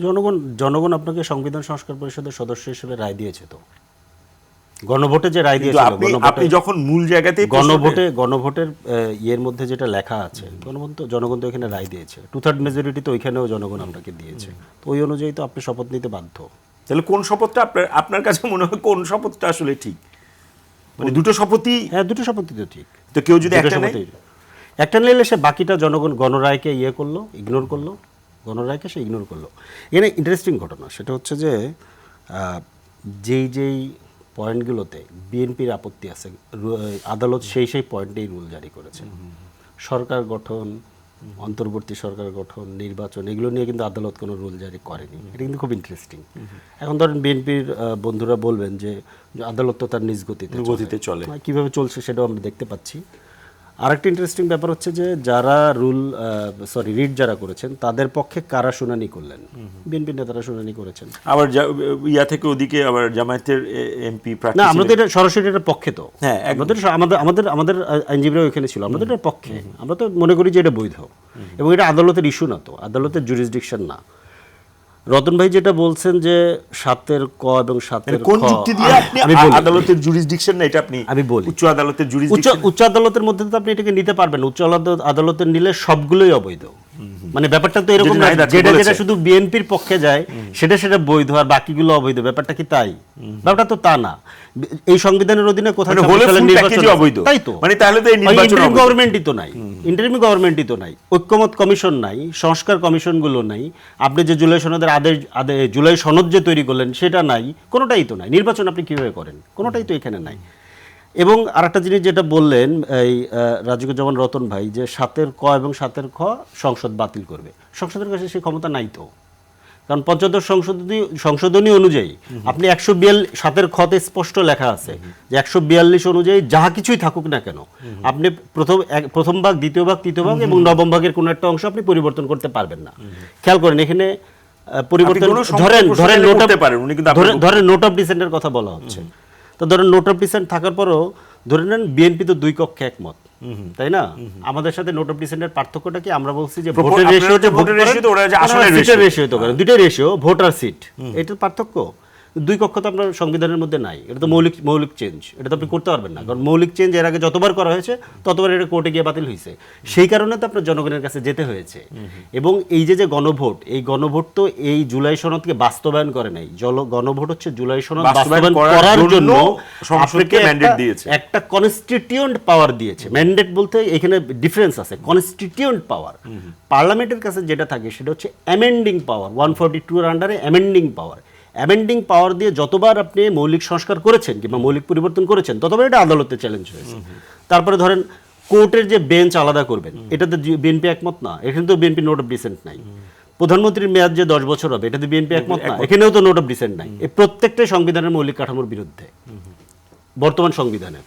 জনগণ জনগণ আপনাকে সংবিধান সংস্কার পরিষদের সদস্য হিসেবে রায় দিয়েছে তো। গণভোটে যে রায় দিয়েছিল, আপনি যখন মূল জায়গাতেই গণভোটের ইয়ের মধ্যে যেটা লেখা আছে, জনগণ তো এখানে রায় দিয়েছে, 2/3 মেজরিটি তো ওইখানেও জনগণ আপনাকে দিয়েছে, তো ওই অনুযায়ী তো আপনি শপথ নিতে বাধ্য। তাহলে কোন শপথটা আপনার কাছে মনে হয় কোন শপথটা আসলে ঠিক? মানে দুটো শপথই? হ্যাঁ, দুটো শপথই তো ঠিক। তো কেউ যদি একটা নিলে সে বাকিটা জনগণ গণরায়কে ইগনোর করলো, গণরায়কে সে ইগনোর করলো। এখানে ইন্টারেস্টিং ঘটনা সেটা হচ্ছে যে যেই পয়েন্টগুলোতে বিএনপির আপত্তি আছে, আদালত সেই পয়েন্টেই রুল জারি করেছে। সরকার গঠন, অন্তর্বর্তী সরকার গঠন, নির্বাচন, এগুলো নিয়ে কিন্তু আদালত কোনো রুল জারি করেনি। এটা কিন্তু খুব ইন্টারেস্টিং। এখন ধরেন বিএনপির বন্ধুরা বলবেন যে আদালত তো তার নিজ গতিতে চলে, কীভাবে চলছে সেটাও আমরা দেখতে পাচ্ছি। আরেকটা ইন্টারেস্টিং ব্যাপার হচ্ছে যে যারা রিট যারা করেছেন তাদের পক্ষে কারা শুনানি করলেন? বিএনপি নেতারা শুনানি করেছেন। আবার থেকে ওদিকে আবার জামায়াতের এমপি প্রার্থী না, আমরা তো এটা সরাসরি এটার পক্ষে তো। হ্যাঁ, আমাদের আইনজীবীরা ওইখানে ছিল, আমরা তো এটার পক্ষে। আমরা তো মনে করি যে এটা বৈধ এবং এটা আদালতের ইস্যু না, তো আদালতের জুরিসডিকশন না। রতন ভাই যেটা বলছেন যে 7-এর ক এবং 7-এর খ, কোন যুক্তি দিয়ে আপনি আদালতের জুরিসডিকশন না, এটা আমি বলি উচ্চ আদালতের জুরিসডিকশন, উচ্চ আদালতের মধ্যে তো আপনি এটাকে নিতে পারবেন। উচ্চ আদালতের নিলে সবগুলোই অবৈধ। মানে ব্যাপারটা তো এরকম না যেটা শুধু বিএনপির পক্ষে যায় সেটা বৈধ আর বাকিগুলো অবৈধ, ব্যাপারটা কি তাই? ব্যাপারটা তো তা না। এই সংবিধানের অধীনে কোথাও নির্বাচন অবৈধ, তাই তো। মানে তাহলে তো ইন্টারিম গভর্নমেন্টই তো নাই, ইন্টারিম গভর্নমেন্টই তো নাই, ঐক্যমত কমিশন নাই, সংস্কার কমিশনগুলো নাই, আপনি যে জুলাই সনদের জুলাই সনদ যে তৈরি করলেন সেটা নাই, কোনোটাই তো নাই। নির্বাচন আপনি কিভাবে করেন? কোনোটাই তো এখানে নাই। এবং আরেকটা জিনিস যেটা বললেন এই রাজিকুজ্জামান রতন ভাই, যে 7-এর ক এবং 7-এর খ সংসদ বাতিল করবে, সংসদের কাছে সেই ক্ষমতা নাই তো। কারণ পঞ্চদশ সংশোধনী অনুযায়ী আপনি 7-এর খতে স্পষ্ট লেখা আছে যে 142 অনুযায়ী যাহা কিছুই থাকুক না কেন আপনি প্রথম ভাগ, দ্বিতীয় ভাগ, তৃতীয় ভাগ এবং নবম ভাগের কোনো একটা অংশ আপনি পরিবর্তন করতে পারবেন না। খেয়াল করেন এখানে পরিবর্তন, ধরেন নোট অফ ডিসেন্টের কথা বলা হচ্ছে, তো ধরেন নোট অফ ডিসেন্ট থাকার পরও ধরে নেন বিএনপি তো দুই কক্ষে একমত, তাই না? আমাদের সাথে নোট অফ ডিসেন্টের পার্থক্যটা কি? আমরা বলছি যে ভোটের রেশিও, দুইটা রেশিও, ভোট আর সিট, এটার পার্থক্য। দুই কক্ষ তো আপনার সংবিধানের মধ্যে নাই, এটা তো মৌলিক চেঞ্জ, এটা তো আপনি করতে পারবেন না। কারণ মৌলিক চেঞ্জ এর আগে যতবার করা হয়েছে ততবার এটা কোর্টে গিয়ে বাতিল হয়েছে, সেই কারণে তো আপনার জনগণের কাছে যেতে হয়েছে। এবং এই যে গণভোট, এই গণভোট তো এই জুলাই সনদকে বাস্তবায়ন করে নাই। গণভোট হচ্ছে জুলাই সনদ বাস্তবায়ন করার জন্য সংসদকে ম্যান্ডেট দিয়েছে, একটা কনস্টিটিউয়েন্ট পাওয়ার দিয়েছে। ম্যান্ডেট বলতে এখানে ডিফারেন্স আছে, কনস্টিটিউয়েন্ট পাওয়ার। পার্লামেন্টের কাছে যেটা থাকে সেটা হচ্ছে অ্যামেন্ডিং পাওয়ার, 142 এর আন্ডারে অ্যামেন্ডিং পাওয়ার। অ্যামেন্ডিং পাওয়ার দিয়ে যতবার আপনি মৌলিক সংস্কার করেছেন কিংবা মৌলিক পরিবর্তন করেছেন ততবার এটা আদালতে চ্যালেঞ্জ হয়েছে। তারপরে ধরেন কোর্টের যে বেঞ্চ আলাদা করবেন, এটাতে বিএনপি একমত না, এখানে তো বিএনপি নোট অফ ডিসেন্ট নাই। প্রধানমন্ত্রীর মেয়াদ যে 10 বছর হবে, এটাতে বিএনপি একমত না, এখানেও তো নোট অফ ডিসেন্ট নাই। এই প্রত্যেকটাই সংবিধানের মৌলিক কাঠামোর বিরুদ্ধে, বর্তমান সংবিধানের।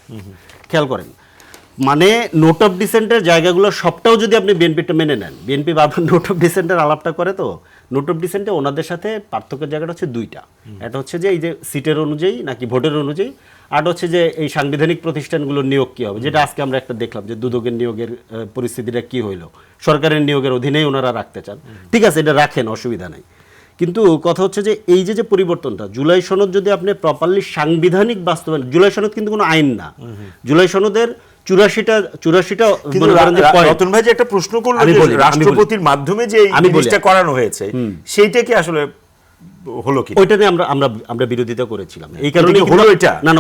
খেয়াল করেন, মানে নোট অফ ডিসেন্টের জায়গাগুলো সবটাও যদি আপনি বিএনপিটা মেনে নেন, বিএনপি বারবার নোট অফ ডিসেন্টের আলাপটা করে, তো নোট অফ ডিসেন্টে ওনাদের সাথে পার্থক্যের জায়গাটা হচ্ছে দুইটা। এটা হচ্ছে যে এই যে সিটের অনুযায়ী নাকি ভোটের অনুযায়ী, আর হচ্ছে যে এই সাংবিধানিক প্রতিষ্ঠানগুলোর নিয়োগ কী হবে, যেটা আজকে আমরা একটা দেখলাম যে দুদকের নিয়োগের পরিস্থিতিটা কী হইলো, সরকারের নিয়োগের অধীনেই ওনারা রাখতে চান, ঠিক আছে, এটা রাখেন, অসুবিধা নাই। কিন্তু কথা হচ্ছে যে এই যে পরিবর্তনটা, জুলাই সনদ যদি আপনি প্রপারলি সাংবিধানিক বাস্তবায়ন, জুলাই সনদ কিন্তু কোনো আইন না, জুলাই সনদের 84টা রতন ভাই যে একটা প্রশ্ন করলো রাষ্ট্রপতির মাধ্যমে যে জিনিসটা করানো হয়েছে সেইটা কি আসলে হলো কি? ওইটা নিয়ে আমরা বিরোধিতা করেছিলাম। এই কারণে হলো এটা না,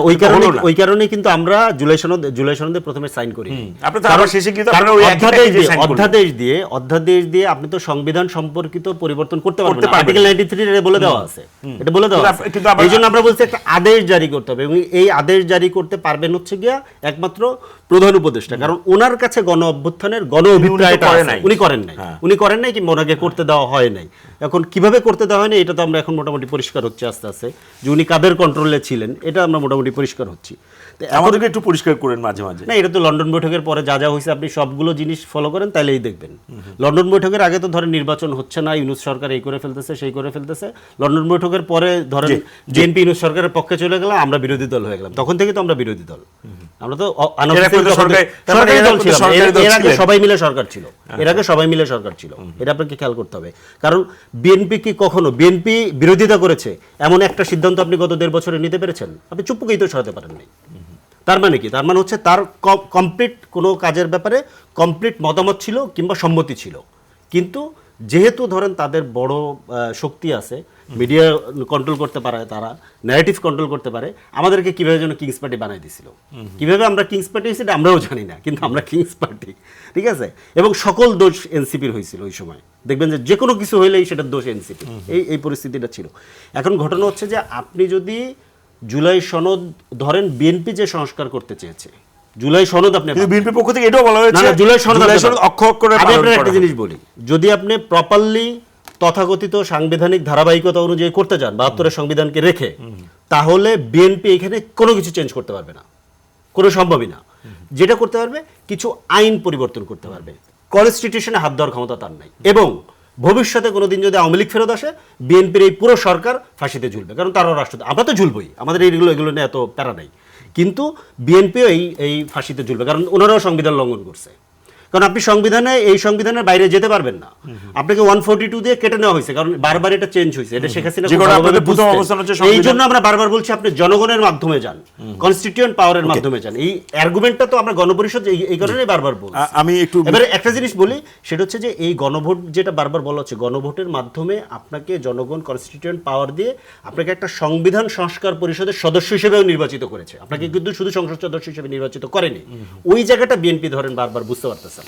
ওই কারণে কিন্তু আমরা জুলাই সনদে প্রথমে সাইন করি। অধ্যাদেশ দিয়ে আপনি তো সংবিধান সম্পর্কিত পরিবর্তন করতে পারবেন না, আর্টিকেল 93 এর বলে দেওয়া আছে, এটা বলে দেওয়া আছে। এইজন্য আমরা বলছি একটা আদেশ জারি করতে হবে, এবং এই আদেশ জারি করতে পারবেন হচ্ছে গিয়া একমাত্র প্রধান উপদেষ্টা। কারণ ওনার কাছে গণ অভ্যুত্থানের গণ অভিপ্রায়টা উনি করেন নাই কিংবা ওনাকে করতে দেওয়া হয় নাই। এখন কিভাবে করতে দেওয়া হয়নি এটা তো আমরা এখন মোটামুটি পরিষ্কার হচ্ছে আস্তে আস্তে, যে উনি কাদের কন্ট্রোলে ছিলেন এটা আমরা মোটামুটি পরিষ্কার হচ্ছি। আমাদেরকে একটু পরিষ্কার করেন মাঝে মাঝে। না, এটা তো লন্ডন বৈঠকের পরে যা হয়েছে আপনি সবগুলো জিনিস ফলো করেন তাইলেই দেখবেন। লন্ডন বৈঠকের আগে তো ধরেন নির্বাচন হচ্ছে না, ইউনূস সরকার এই করে ফেলতেছে সেই করে ফেলতেছে। লন্ডন বৈঠকের পরে ধরেন বিএনপি ইউনূস সরকারের পক্ষে চলে গেলাম, আমরা বিরোধী দল হয়ে গেলাম, তখন থেকে তো আমরা বিরোধী দল। আমরা তো সরকারি দল ছিলাম, এর আগে সবাই মিলে সরকার ছিল, এটা আপনাকে খেয়াল করতে হবে। কারণ বিএনপি কি কখনো বিএনপি বিরোধিতা করেছে এমন একটা সিদ্ধান্ত আপনি গত 1.5 বছরে নিতে পেরেছেন? আপনি চুপকেই তো সরাতে পারেন নাই। তার মানে কি? তার মানে হচ্ছে তার কমপ্লিট কোনো কাজের ব্যাপারে কমপ্লিট মতামত ছিল কিংবা সম্মতি ছিল, কিন্তু যেহেতু ধরেন তাদের বড় শক্তি আছে, মিডিয়া কন্ট্রোল করতে পারে, তারা ন্যারেটিভ কন্ট্রোল করতে পারে, আমাদেরকে কিভাবে যেন কিংস পার্টি বানাই দিছিল। কিভাবে আমরা কিংস পার্টি হয়েছি আমরাও জানি না, কিন্তু আমরা কিংস পার্টি, ঠিক আছে। এবং সকল দোষ এনসিপির হয়েছিল ওই সময়। দেখবেন যে কোনো কিছু হইলেই সেটার দোষ এনসিপি। এই পরিস্থিতিটা ছিল। এখন ঘটনা হচ্ছে যে আপনি যদি জুলাই সনদ ধরেন, বিএনপি যে সংস্কার করতে চেয়েছে জুলাই সনদ, আপনি বিএনপির পক্ষ থেকে এটাও বলা হয়েছে জুলাই সনদ অক্ষরে আমি আপনার একটা জিনিস বলি, যদি আপনি প্রপারলি তথাকথিত সাংবিধানিক ধারাবাহিকতা অনুযায়ী করতে চান 72-এর সংবিধানকে রেখে, তাহলে বিএনপি এখানে কোনো কিছু চেঞ্জ করতে পারবে না, কোনো সম্ভবই না। যেটা করতে পারবে কিছু আইন পরিবর্তন করতে পারবে, কনস্টিটিউশনে হাত দেওয়ার ক্ষমতা তার নাই। এবং ভবিষ্যতে কোনোদিন যদি আওয়ামী লীগ ফেরত আসে, বিএনপির এই পুরো সরকার ফাঁসিতে ঝুলবে, কারণ তারাও রাষ্ট্রপতি। আমরা তো ঝুলবই, আমাদের এগুলো নিয়ে এত প্যারা নাই, কিন্তু বিএনপিও এই ফাঁসিতে ঝুলবে, কারণ ওনারাও সংবিধান লঙ্ঘন করছে। কারণ আপনি এই সংবিধানের বাইরে যেতে পারবেন না, আপনাকে 142 দিয়ে কেটে নেওয়া হয়েছে, কারণ বারবার এটা চেঞ্জ হয়েছে। এটা শেখ হাসিনা, এই জন্য আমরা বারবার বলছি আপনি জনগণের মাধ্যমে যান, কনস্টিটিউয়েন্ট পাওয়ারের মাধ্যমে যান। এই আর্গুমেন্টটা তো আমরা গণপরিষদ এই কারণেই বারবার বলছি। আমি একটু এবারে একটা জিনিস বলি, সেটা হচ্ছে যে এই গণভোট যেটা বারবার বলা হচ্ছে, গণভোটের মাধ্যমে আপনাকে জনগণ কনস্টিটিউয়েন্ট পাওয়ার দিয়ে আপনাকে একটা সংবিধান সংস্কার পরিষদের সদস্য হিসেবেও নির্বাচিত করেছে, আপনাকে কিন্তু শুধু সংসদ সদস্য হিসেবে নির্বাচিত করেনি। ওই জায়গাটা বিএনপি ধরেন বারবার বুঝতে পারতেছে না।